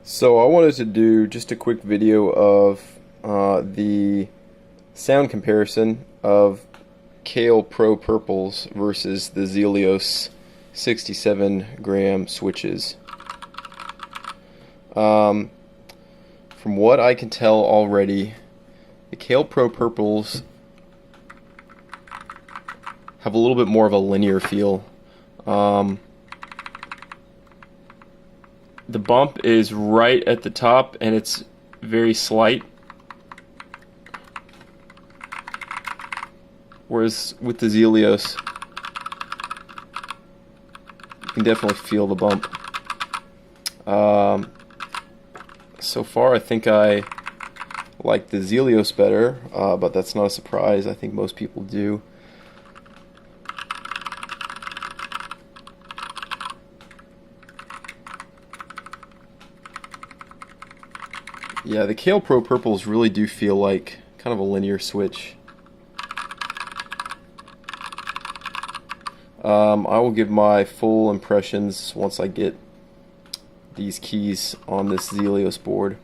So I wanted to do just a quick video of the sound comparison of Kailh Pro Purples versus the Zelios 67 gram switches. From what I can tell already, the Kailh Pro Purples have a little bit more of a linear feel. The bump is right at the top and it's very slight, whereas with the Zelios you can definitely feel the bump. So far I think I like the Zelios better, but that's not a surprise. I think most people do. Yeah, the Kailh Pro Purples really do feel like kind of a linear switch. I will give my full impressions once I get these keys on this Zelios board.